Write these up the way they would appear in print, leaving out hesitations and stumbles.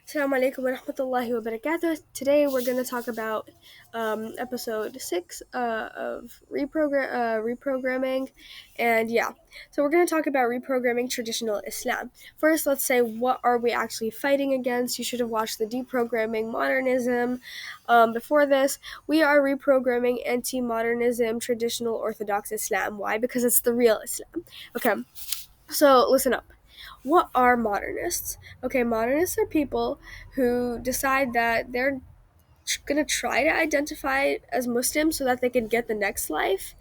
Assalamu alaikum wa rahmatullahi wa barakatuh. Today we're going to talk about episode 6 of reprogramming. And yeah, so we're going to talk about reprogramming traditional Islam. First, let's say what are we actually fighting against? You should have watched the deprogramming modernism. Before this, we are reprogramming anti-modernism traditional Orthodox Islam. Why? Because it's the real Islam. Okay, so listen up. What are modernists? Okay, modernists are people who decide that they're going to try to identify as Muslim so that they can get the next life.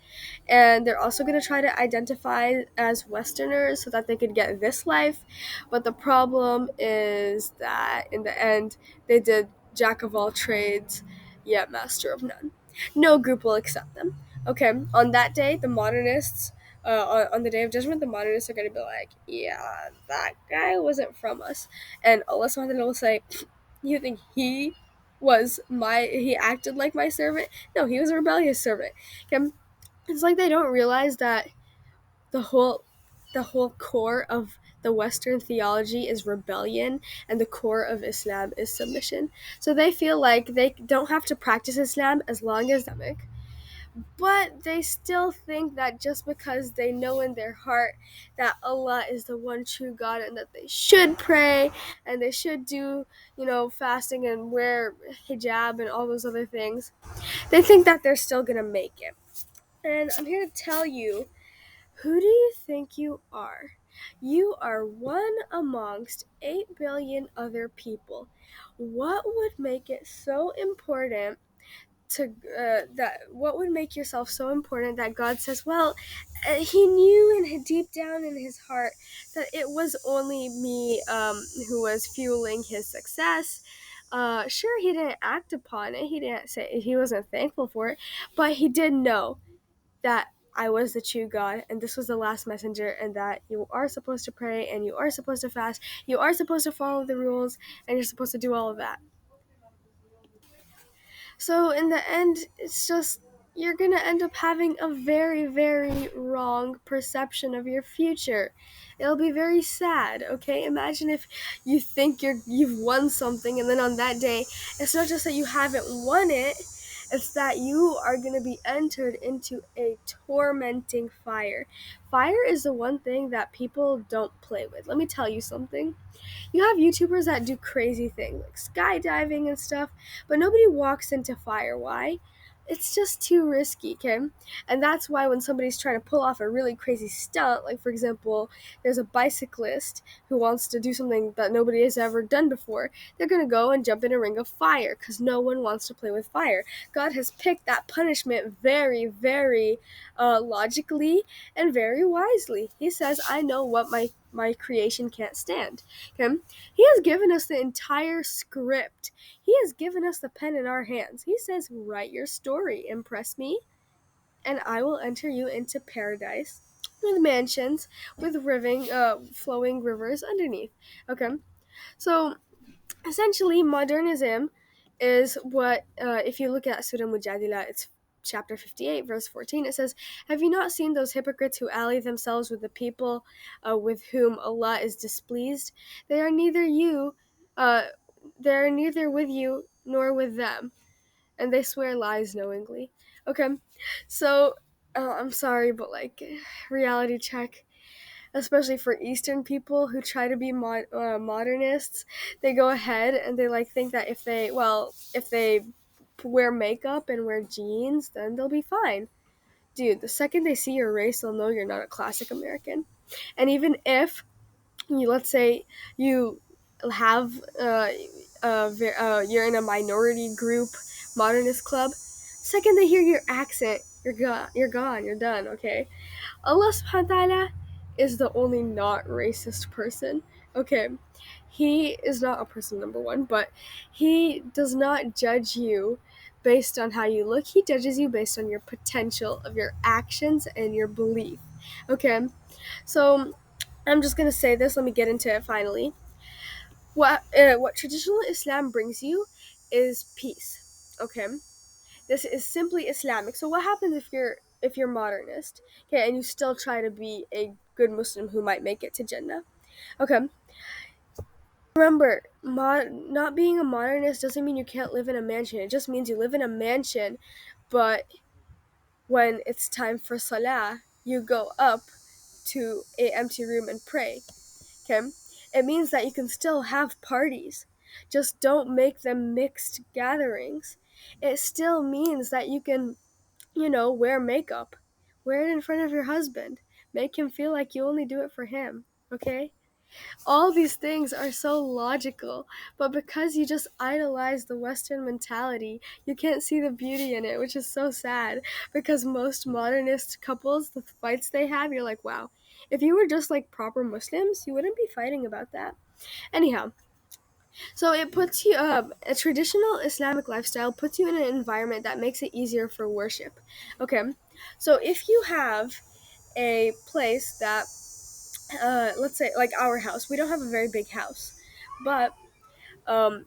And they're also going to try to identify as Westerners so that they could get this life. But the problem is that in the end, they did jack of all trades, yet master of none. No group will accept them. Okay, on that day, the modernists, on the day of judgment, the modernists are going to be like, yeah, that guy wasn't from us. And Allah subhanahu wa ta'ala will say, you think he acted like my servant? No, he was a rebellious servant. Okay? It's like they don't realize that the whole the whole core of the Western theology is rebellion and the core of Islam is submission. So they feel like they don't have to practice Islam as long as Islamic, but they still think that just because they know in their heart that Allah is the one true God and that they should pray and they should do, fasting and wear hijab and all those other things, they think that they're still gonna make it. And I'm here to tell you, who do you think you are? You are one amongst 8 billion other people. What would make it so important to that what would make yourself so important that God says, well, he knew deep down in his heart that it was only me who was fueling his success. Sure, he didn't act upon it. He didn't say he wasn't thankful for it, but he did know that I was the true God and this was the last messenger, and that you are supposed to pray and you are supposed to fast, you are supposed to follow the rules, and you're supposed to do all of that. So in the end, it's just you're going to end up having a very, very wrong perception of your future. It'll be very sad, okay? Imagine if you think you've won something, and then on that day, it's not just that you haven't won it, it's that you are going to be entered into a tormenting fire. Fire is the one thing that people don't play with. Let me tell you something. You have YouTubers that do crazy things like skydiving and stuff, but nobody walks into fire. Why? It's just too risky, okay? And that's why when somebody's trying to pull off a really crazy stunt, like for example, there's a bicyclist who wants to do something that nobody has ever done before, they're going to go and jump in a ring of fire because no one wants to play with fire. God has picked that punishment very, very logically and very wisely. He says, I know what my creation can't stand. Okay? He has given us the entire script. He has given us the pen in our hands. He says, write your story, impress me, and I will enter you into paradise with mansions, with flowing rivers underneath. Okay? So, essentially, modernism is what, if you look at Surah Mujadila, it's chapter 58, verse 14, it says, have you not seen those hypocrites who ally themselves with the people with whom Allah is displeased? They are neither uh, they are neither with you nor with them, and they swear lies knowingly. Okay, so I'm sorry, but like, reality check, especially for Eastern people who try to be modernists, they go ahead and they like think that if they wear makeup and wear jeans, then they'll be fine. Dude, the second they see your race, they'll know you're not a classic American. And even if let's say you have you're in a minority group modernist club, second they hear your accent, you're done, okay? Allah subhanahu wa ta'ala is the only not racist person. Okay. He is not a person, number one, but he does not judge you based on how you look. He judges you based on your potential of your actions and your belief. Okay. So I'm just gonna say this. Let me get into it finally. What traditional Islam brings you is peace. Okay. This is simply Islamic. So what happens if you're modernist, okay, and you still try to be a good Muslim who might make it to Jannah? Okay. Remember, not being a modernist doesn't mean you can't live in a mansion. It just means you live in a mansion, but when it's time for salah, you go up to a empty room and pray. Okay? It means that you can still have parties. Just don't make them mixed gatherings. It still means that you can, wear makeup. Wear it in front of your husband. Make him feel like you only do it for him. Okay? All these things are so logical, but because you just idolize the Western mentality, you can't see the beauty in it, which is so sad. Because most modernist couples, the fights they have, you're like, wow, if you were just like proper Muslims, you wouldn't be fighting about that. Anyhow, so it puts you, a traditional Islamic lifestyle puts you in an environment that makes it easier for worship. Okay, so if you have a place that let's say like our house. We don't have a very big house, but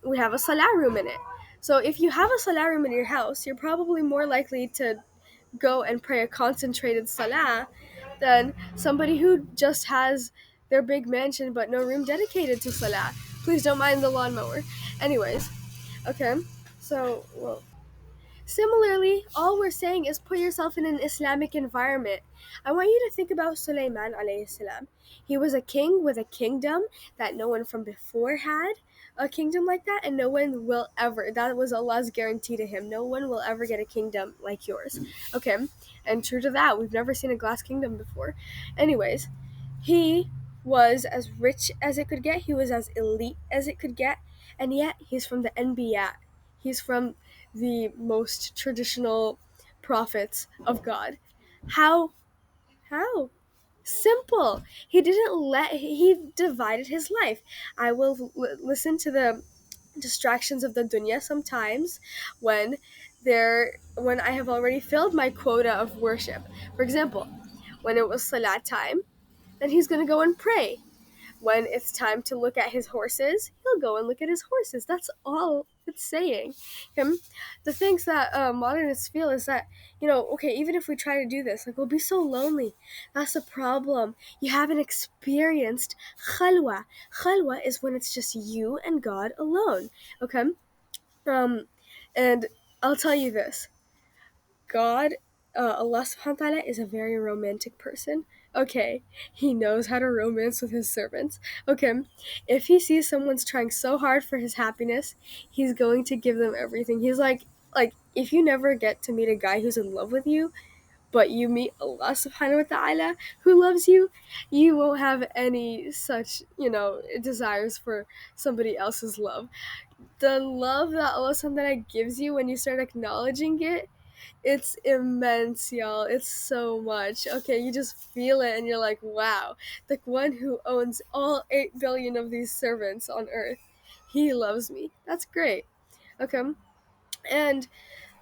we have a salah room in it. So if you have a salah room in your house, you're probably more likely to go and pray a concentrated salah than somebody who just has their big mansion but no room dedicated to salah. Please don't mind the lawnmower. Anyways, okay. So, well, similarly, all we're saying is put yourself in an Islamic environment. I want you to think about Sulaiman alayhi salam. He was a king with a kingdom that no one from before had. A kingdom like that, and no one will ever. That was Allah's guarantee to him. No one will ever get a kingdom like yours. Okay? And true to that, we've never seen a glass kingdom before. Anyways, he was as rich as it could get, he was as elite as it could get, and yet he's from the Anbiya. He's from the most traditional prophets of God. How? How? Simple. He divided his life. I will listen to the distractions of the dunya sometimes when when I have already filled my quota of worship. For example, when it was salat time, then he's going to go and pray. When it's time to look at his horses, he'll go and look at his horses. That's all it's saying. Him, the things that modernists feel is that, okay, even if we try to do this, like, we'll be so lonely. That's the problem. You haven't experienced khalwa. Khalwa is when it's just you and God alone. Okay? Um, and I'll tell you this. God, Allah subhanahu wa ta'ala is a very romantic person. Okay, he knows how to romance with his servants. Okay, if he sees someone's trying so hard for his happiness, he's going to give them everything. He's like if you never get to meet a guy who's in love with you, but you meet Allah subhanahu wa ta'ala who loves you, you won't have any such, desires for somebody else's love. The love that Allah subhanahu wa ta'ala gives you when you start acknowledging it, it's immense, y'all. It's so much. Okay, you just feel it and you're like, wow. The one who owns all 8 billion of these servants on earth, he loves me. That's great. Okay. And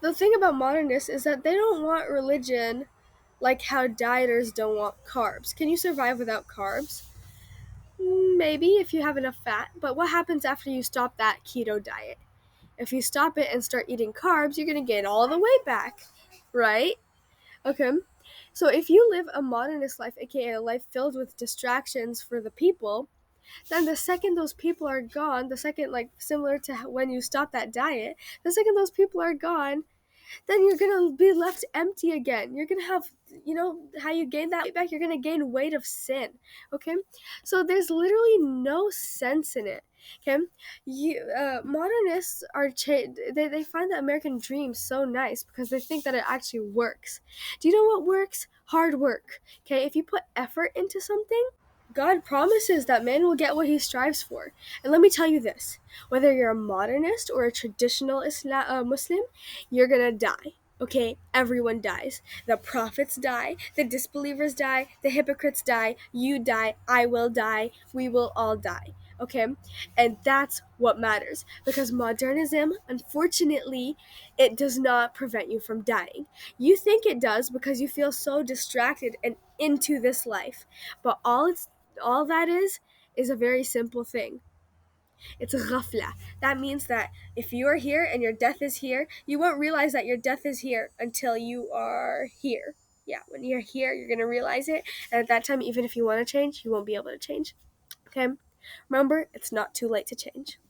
the thing about modernists is that they don't want religion like how dieters don't want carbs. Can you survive without carbs? Maybe if you have enough fat, but what happens after you stop that keto diet? If you stop it and start eating carbs, you're going to gain all the weight back, right? Okay. So if you live a modernist life, aka a life filled with distractions for the people, then the second those people are gone, the second, like, similar to when you stop that diet, the second those people are gone, then you're gonna be left empty again. You're gonna have, how you gain that weight back, you're gonna gain weight of sin. Okay? So there's literally no sense in it. Okay? Modernists they find the American dream so nice because they think that it actually works. Do you know what works? Hard work. Okay? If you put effort into something, God promises that man will get what he strives for. And let me tell you this, whether you're a modernist or a traditional Muslim, you're gonna die. Okay? Everyone dies. The prophets die, the disbelievers die, the hypocrites die, you die, I will die, we will all die. Okay? And that's what matters. Because modernism, unfortunately, it does not prevent you from dying. You think it does because you feel so distracted and into this life. But all that is a very simple thing. It's ghafla. That means that if you are here and your death is here, you won't realize that your death is here until you are here. Yeah, when you're here, you're going to realize it. And at that time, even if you want to change, you won't be able to change. Okay? Remember, it's not too late to change.